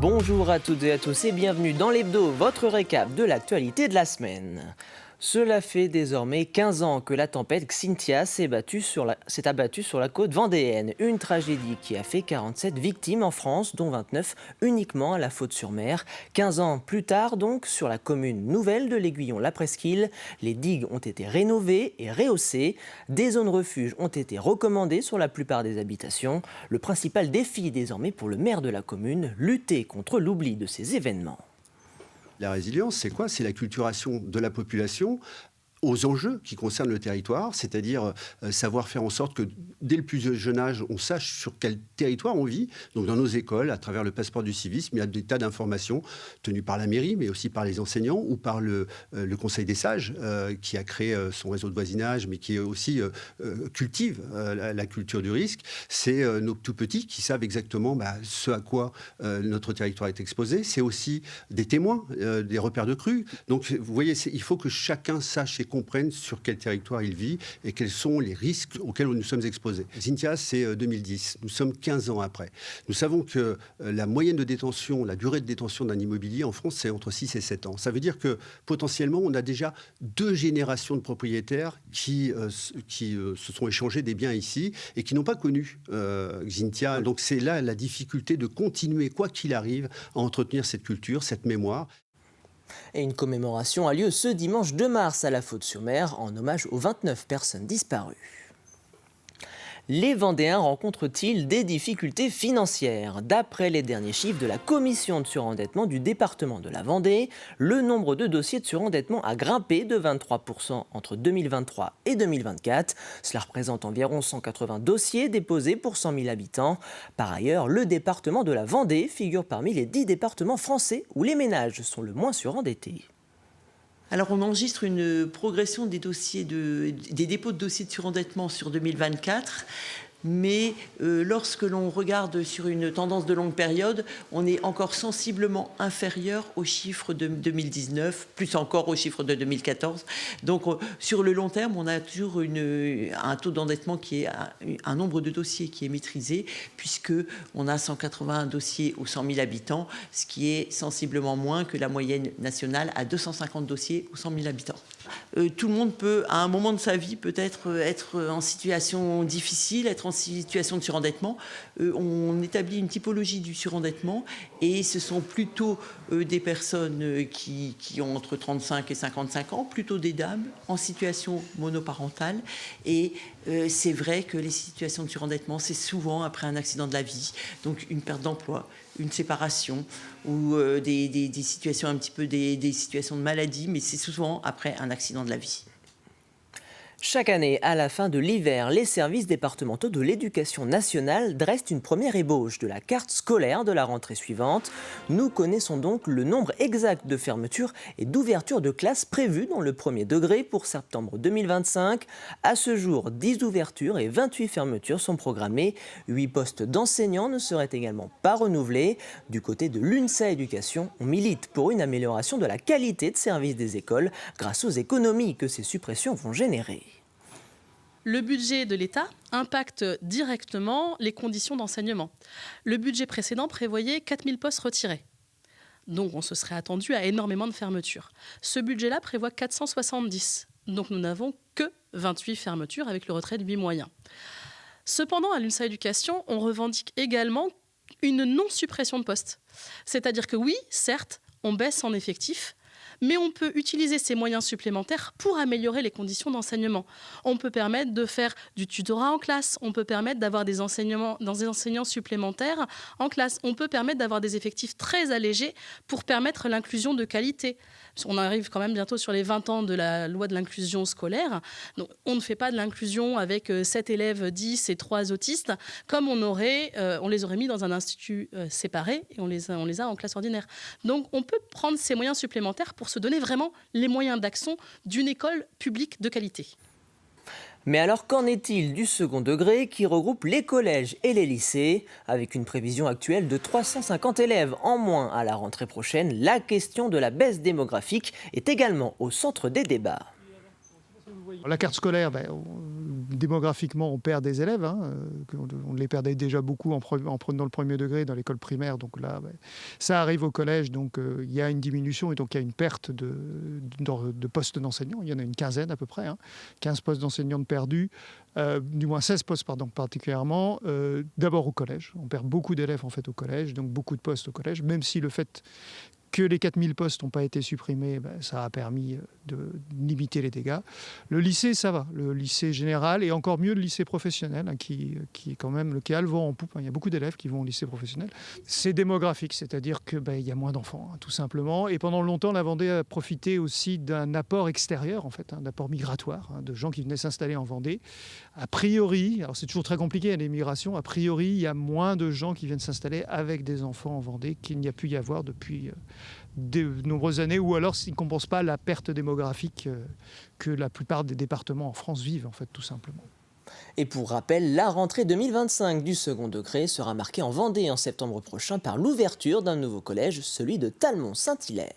Bonjour à toutes et à tous et bienvenue dans l'Hebdo, votre récap de l'actualité de la semaine. Cela fait désormais 15 ans que la tempête Xynthia s'est abattue sur la côte vendéenne. Une tragédie qui a fait 47 victimes en France, dont 29 uniquement à la Faute-sur-Mer. 15 ans plus tard, donc, sur la commune nouvelle de l'Aiguillon-la-Presqu'île, les digues ont été rénovées et rehaussées. Des zones refuges ont été recommandées sur la plupart des habitations. Le principal défi désormais pour le maire de la commune, lutter contre l'oubli de ces événements. La résilience, c'est quoi? C'est l'acculturation de la population aux enjeux qui concernent le territoire, c'est-à-dire savoir faire en sorte que dès le plus jeune âge, on sache sur quel territoire on vit. Donc dans nos écoles, à travers le passeport du civisme, il y a des tas d'informations tenues par la mairie, mais aussi par les enseignants ou par le Conseil des sages, qui a créé son réseau de voisinage, mais qui aussi cultive la culture du risque. C'est nos tout petits qui savent exactement ce à quoi notre territoire est exposé. C'est aussi des témoins, des repères de crues. Donc vous voyez, il faut que chacun sache et comprennent sur quel territoire il vit et quels sont les risques auxquels nous sommes exposés. Xynthia, c'est 2010. Nous sommes 15 ans après. Nous savons que la moyenne de détention, la durée de détention d'un immobilier en France, c'est entre 6 et 7 ans. Ça veut dire que potentiellement, on a déjà 2 générations de propriétaires qui se sont échangés des biens ici et qui n'ont pas connu Xynthia. Donc c'est là la difficulté de continuer, quoi qu'il arrive, à entretenir cette culture, cette mémoire. Et une commémoration a lieu ce dimanche 2 mars à la Faute-sur-Mer en hommage aux 29 personnes disparues. Les Vendéens rencontrent-ils des difficultés financières? D'après les derniers chiffres de la commission de surendettement du département de la Vendée, le nombre de dossiers de surendettement a grimpé de 23% entre 2023 et 2024. Cela représente environ 180 dossiers déposés pour 100 000 habitants. Par ailleurs, le département de la Vendée figure parmi les 10 départements français où les ménages sont le moins surendettés. Alors on enregistre une progression des dépôts de dossiers de surendettement sur 2024. Mais lorsque l'on regarde sur une tendance de longue période, on est encore sensiblement inférieur aux chiffres de 2019, plus encore aux chiffres de 2014. Donc sur le long terme, on a toujours un taux d'endettement qui est un nombre de dossiers qui est maîtrisé, puisque on a 181 dossiers aux 100 000 habitants, ce qui est sensiblement moins que la moyenne nationale à 250 dossiers aux 100 000 habitants. Tout le monde peut, à un moment de sa vie, peut-être être en situation difficile, être en situation de surendettement. On établit une typologie du surendettement et ce sont plutôt des personnes qui ont entre 35 et 55 ans, plutôt des dames en situation monoparentale. Et c'est vrai que les situations de surendettement, c'est souvent après un accident de la vie, donc une perte d'emploi, une séparation ou des situations un petit peu des situations de maladie, mais c'est souvent après un accident de la vie. Chaque année, à la fin de l'hiver, les services départementaux de l'éducation nationale dressent une première ébauche de la carte scolaire de la rentrée suivante. Nous connaissons donc le nombre exact de fermetures et d'ouvertures de classes prévues dans le premier degré pour septembre 2025. À ce jour, 10 ouvertures et 28 fermetures sont programmées. 8 postes d'enseignants ne seraient également pas renouvelés. Du côté de l'UNSA Éducation, on milite pour une amélioration de la qualité de service des écoles grâce aux économies que ces suppressions vont générer. Le budget de l'État impacte directement les conditions d'enseignement. Le budget précédent prévoyait 4 000 postes retirés. Donc on se serait attendu à énormément de fermetures. Ce budget-là prévoit 470. Donc nous n'avons que 28 fermetures avec le retrait de 8 moyens. Cependant, à l'UNSA Éducation, on revendique également une non-suppression de postes. C'est-à-dire que oui, certes, on baisse en effectifs, mais on peut utiliser ces moyens supplémentaires pour améliorer les conditions d'enseignement. On peut permettre de faire du tutorat en classe, on peut permettre d'avoir des enseignants supplémentaires en classe, on peut permettre d'avoir des effectifs très allégés pour permettre l'inclusion de qualité. On arrive quand même bientôt sur les 20 ans de la loi de l'inclusion scolaire. Donc, on ne fait pas de l'inclusion avec 7 élèves, 10 et 3 autistes, comme on les aurait mis dans un institut séparé et on les a en classe ordinaire. Donc on peut prendre ces moyens supplémentaires pour se donner vraiment les moyens d'action d'une école publique de qualité. Mais alors, qu'en est-il du second degré qui regroupe les collèges et les lycées? Avec une prévision actuelle de 350 élèves en moins à la rentrée prochaine, la question de la baisse démographique est également au centre des débats. La carte scolaire, démographiquement, on perd des élèves. On les perdait déjà beaucoup en prenant le premier degré dans l'école primaire. Donc là, ça arrive au collège. Donc il y a une diminution et donc il y a une perte de postes d'enseignants. Il y en a une quinzaine à peu près. 15 postes d'enseignants de perdus. Du moins 16 postes particulièrement. D'abord au collège. On perd beaucoup d'élèves en fait au collège. Donc beaucoup de postes au collège. Même si le fait que les 4000 postes n'ont pas été supprimés, ça a permis de limiter les dégâts. Le lycée, ça va. Le lycée général et encore mieux le lycée professionnel, qui est quand même qui a le vent en poupe. Il y a beaucoup d'élèves qui vont au lycée professionnel. C'est démographique, c'est-à-dire qu'il y a moins d'enfants, tout simplement. Et pendant longtemps, la Vendée a profité aussi d'un apport extérieur, en fait, d'un apport migratoire, de gens qui venaient s'installer en Vendée. A priori, alors c'est toujours très compliqué, les migrations, a priori, il y a moins de gens qui viennent s'installer avec des enfants en Vendée qu'il n'y a pu y avoir depuis de nombreuses années, ou alors s'ils ne compensent pas la perte démographique que la plupart des départements en France vivent, en fait, tout simplement. Et pour rappel, la rentrée 2025 du second degré sera marquée en Vendée en septembre prochain par l'ouverture d'un nouveau collège, celui de Talmont-Saint-Hilaire.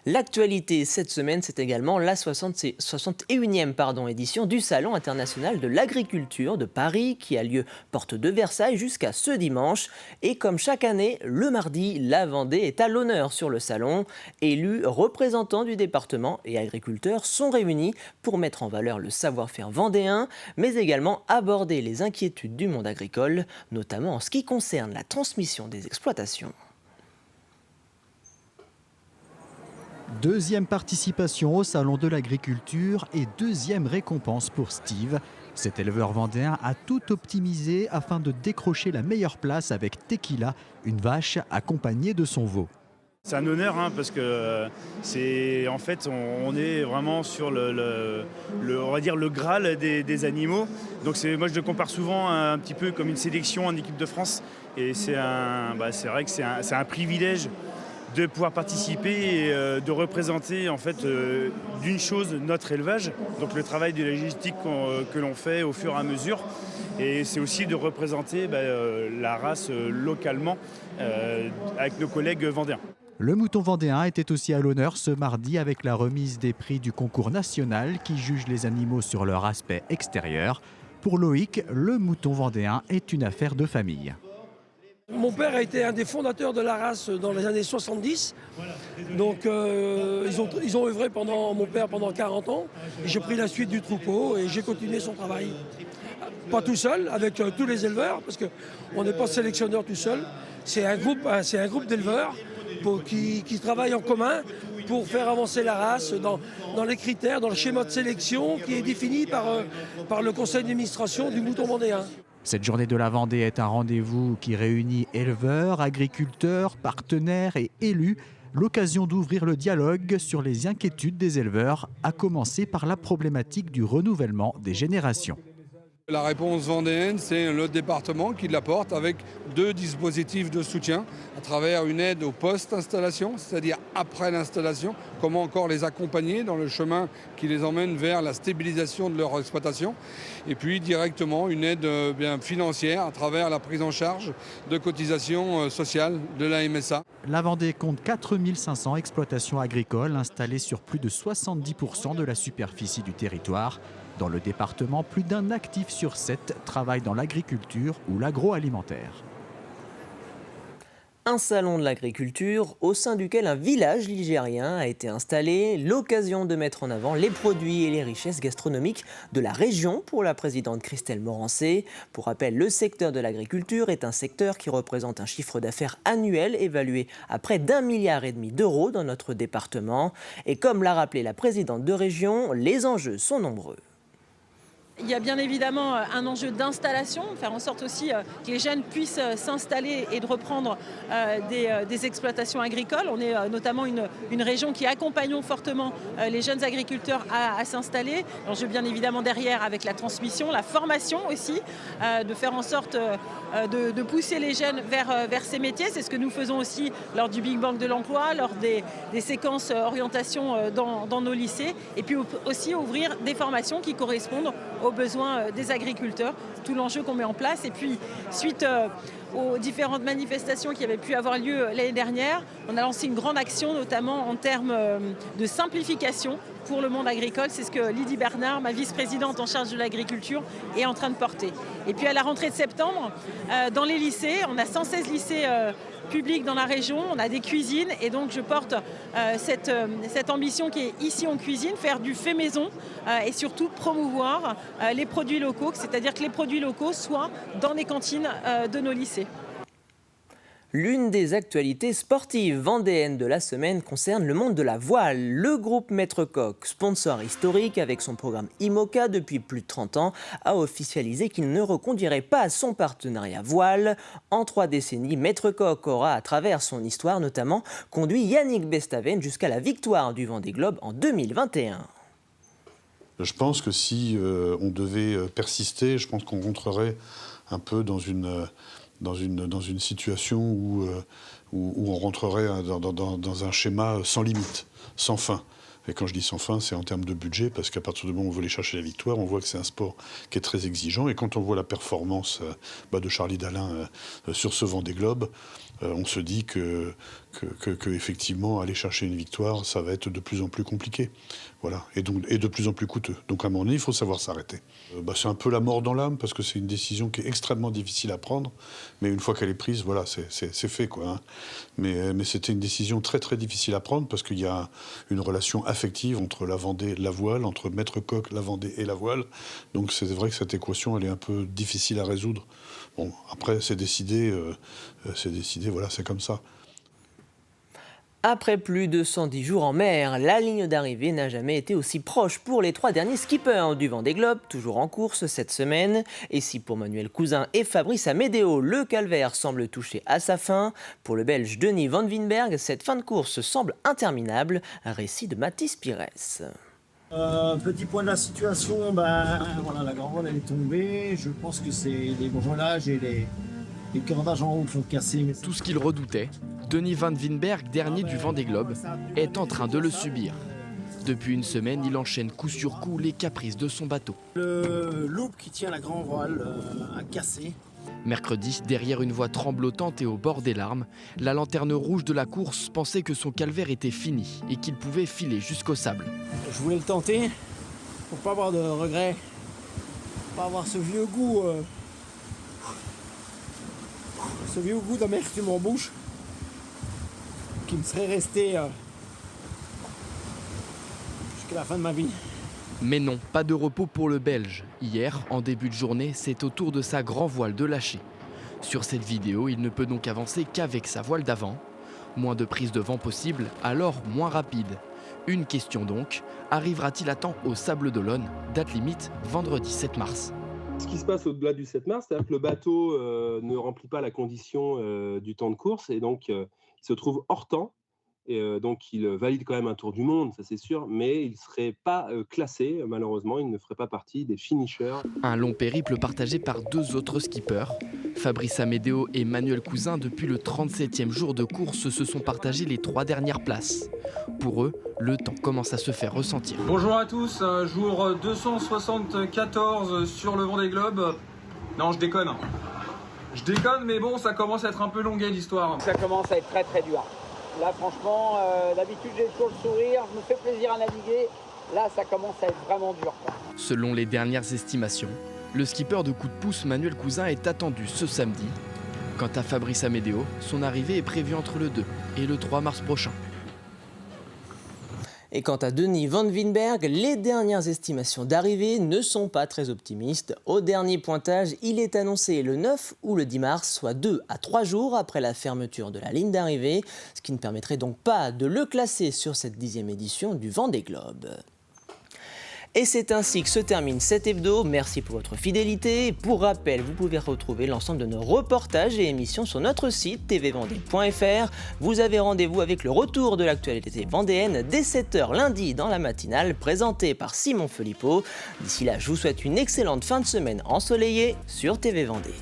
L'actualité cette semaine, c'est également la 61e édition du Salon international de l'agriculture de Paris qui a lieu porte de Versailles jusqu'à ce dimanche. Et comme chaque année, le mardi, la Vendée est à l'honneur sur le salon. Élus, représentants du département et agriculteurs sont réunis pour mettre en valeur le savoir-faire vendéen, mais également aborder les inquiétudes du monde agricole, notamment en ce qui concerne la transmission des exploitations. Deuxième participation au Salon de l'agriculture et deuxième récompense pour Steve. Cet éleveur vendéen a tout optimisé afin de décrocher la meilleure place avec Tequila, une vache accompagnée de son veau. C'est un honneur parce que c'est en fait on est vraiment sur on va dire le Graal des animaux. Donc moi je le compare souvent un petit peu comme une sélection en équipe de France et c'est vrai que c'est un privilège de pouvoir participer et de représenter en fait d'une chose notre élevage, donc le travail de logistique que l'on fait au fur et à mesure. Et c'est aussi de représenter la race localement avec nos collègues vendéens. Le mouton vendéen était aussi à l'honneur ce mardi avec la remise des prix du concours national qui juge les animaux sur leur aspect extérieur. Pour Loïc, le mouton vendéen est une affaire de famille. Mon père a été un des fondateurs de la race dans les années 70. Donc ils ont œuvré mon père pendant 40 ans. J'ai pris la suite du troupeau et j'ai continué son travail. Pas tout seul, avec tous les éleveurs, parce qu'on n'est pas sélectionneur tout seul. C'est un groupe d'éleveurs qui travaillent en commun pour faire avancer la race dans les critères, dans le schéma de sélection qui est défini par le conseil d'administration du mouton vendéen. Cette journée de la Vendée est un rendez-vous qui réunit éleveurs, agriculteurs, partenaires et élus. L'occasion d'ouvrir le dialogue sur les inquiétudes des éleveurs, à commencer par la problématique du renouvellement des générations. La réponse vendéenne, c'est le département qui l'apporte avec 2 dispositifs de soutien à travers une aide au post-installation, c'est-à-dire après l'installation, comment encore les accompagner dans le chemin qui les emmène vers la stabilisation de leur exploitation, et puis directement une aide financière à travers la prise en charge de cotisations sociales de la MSA. La Vendée compte 4500 exploitations agricoles installées sur plus de 70% de la superficie du territoire. Dans le département, plus d'un actif sur 7 travaille dans l'agriculture ou l'agroalimentaire. Un salon de l'agriculture au sein duquel un village ligérien a été installé, l'occasion de mettre en avant les produits et les richesses gastronomiques de la région pour la présidente Christelle Morancé. Pour rappel, le secteur de l'agriculture est un secteur qui représente un chiffre d'affaires annuel évalué à près d'1,5 milliard d'euros dans notre département. Et comme l'a rappelé la présidente de région, les enjeux sont nombreux. Il y a bien évidemment un enjeu d'installation, faire en sorte aussi que les jeunes puissent s'installer et de reprendre des exploitations agricoles. On est notamment une région qui accompagnons fortement les jeunes agriculteurs à s'installer. L'enjeu bien évidemment derrière avec la transmission, la formation aussi, de faire en sorte de pousser les jeunes vers ces métiers. C'est ce que nous faisons aussi lors du Big Bang de l'emploi, lors des séquences orientation dans nos lycées. Et puis aussi ouvrir des formations qui correspondent aux besoins des agriculteurs. Tout l'enjeu qu'on met en place. Et puis, suite aux différentes manifestations qui avaient pu avoir lieu l'année dernière, on a lancé une grande action, notamment en termes de simplification pour le monde agricole. C'est ce que Lydie Bernard, ma vice-présidente en charge de l'agriculture, est en train de porter. Et puis à la rentrée de septembre, dans les lycées, on a 116 lycées publics dans la région, on a des cuisines et donc je porte cette ambition qui est ici en cuisine, faire du fait maison et surtout promouvoir les produits locaux, c'est-à-dire que les produits locaux soient dans les cantines de nos lycées. L'une des actualités sportives vendéennes de la semaine concerne le monde de la voile. Le groupe Maître Coq, sponsor historique avec son programme IMOCA depuis plus de 30 ans, a officialisé qu'il ne reconduirait pas son partenariat voile. En 3 décennies, Maître Coq aura, à travers son histoire notamment, conduit Yannick Bestaven jusqu'à la victoire du Vendée Globe en 2021. Je pense que si on devait persister, je pense qu'on rentrerait un peu dans une situation où on rentrerait dans un schéma sans limite, sans fin. Et quand je dis sans fin, c'est en termes de budget, parce qu'à partir du moment où on veut aller chercher la victoire, on voit que c'est un sport qui est très exigeant. Et quand on voit la performance de Charlie Dalin sur ce Vendée Globe, on se dit que effectivement, aller chercher une victoire, ça va être de plus en plus compliqué. Voilà. Et de plus en plus coûteux. Donc à un moment donné, il faut savoir s'arrêter. C'est un peu la mort dans l'âme, parce que c'est une décision qui est extrêmement difficile à prendre. Mais une fois qu'elle est prise, voilà, c'est fait, quoi. Hein. Mais c'était une décision très très difficile à prendre, parce qu'il y a une relation affective entre la Vendée et la voile, entre Maître Coq, la Vendée et la voile. Donc c'est vrai que cette équation, elle est un peu difficile à résoudre. Bon, après, c'est décidé, voilà, c'est comme ça. Après plus de 110 jours en mer, la ligne d'arrivée n'a jamais été aussi proche pour les 3 derniers skippers du Vendée Globe, toujours en course cette semaine. Et si pour Manuel Cousin et Fabrice Amédéo, le calvaire semble toucher à sa fin, pour le Belge Denis Van Winberg, cette fin de course semble interminable. Un récit de Mathis Pires. Petit point de la situation, voilà, la grande voile elle est tombée. Je pense que c'est les brelages et les cordages en haut qui sont cassés. Tout ce qu'il redoutait, Denis Van Winberg, dernier du Vendée Globe, est en train de le subir. Depuis une semaine, il enchaîne coup sur coup les caprices de son bateau. Le loop qui tient la grande voile a cassé. Mercredi, derrière une voie tremblotante et au bord des larmes, la lanterne rouge de la course pensait que son calvaire était fini et qu'il pouvait filer jusqu'au sable. Je voulais le tenter pour pas avoir de regrets, pour pas avoir ce vieux goût d'amertume en bouche qui me serait resté jusqu'à la fin de ma vie. Mais non, pas de repos pour le Belge. Hier, en début de journée, c'est au tour de sa grand voile de lâcher. Sur cette vidéo, il ne peut donc avancer qu'avec sa voile d'avant. Moins de prise de vent possible, alors moins rapide. Une question donc, arrivera-t-il à temps au Sable d'Olonne? Date limite, vendredi 7 mars. Ce qui se passe au-delà du 7 mars, c'est-à-dire que le bateau ne remplit pas la condition du temps de course et donc il se trouve hors temps. Et donc il valide quand même un tour du monde, ça c'est sûr, mais il ne serait pas classé, malheureusement, il ne ferait pas partie des finishers. Un long périple partagé par 2 autres skippers. Fabrice Amédéo et Manuel Cousin, depuis le 37e jour de course, se sont partagés les 3 dernières places. Pour eux, le temps commence à se faire ressentir. Bonjour à tous, jour 274 sur le Vendée Globe. Non, je déconne. Je déconne, mais bon, ça commence à être un peu longuet l'histoire. Ça commence à être très très dur. Là, franchement, d'habitude, j'ai toujours le sourire, je me fais plaisir à naviguer. Là, ça commence à être vraiment dur, quoi. Selon les dernières estimations, le skipper de coup de pouce Manuel Cousin est attendu ce samedi. Quant à Fabrice Amédéo, son arrivée est prévue entre le 2 et le 3 mars prochain. Et quant à Denis Van Winberg, les dernières estimations d'arrivée ne sont pas très optimistes. Au dernier pointage, il est annoncé le 9 ou le 10 mars, soit 2 à 3 jours après la fermeture de la ligne d'arrivée, ce qui ne permettrait donc pas de le classer sur cette 10e édition du Vendée Globe. Et c'est ainsi que se termine cet hebdo. Merci pour votre fidélité. Pour rappel, vous pouvez retrouver l'ensemble de nos reportages et émissions sur notre site tvvendée.fr. Vous avez rendez-vous avec le retour de l'actualité vendéenne dès 7h lundi dans la matinale, présenté par Simon Philippot. D'ici là, je vous souhaite une excellente fin de semaine ensoleillée sur TV Vendée.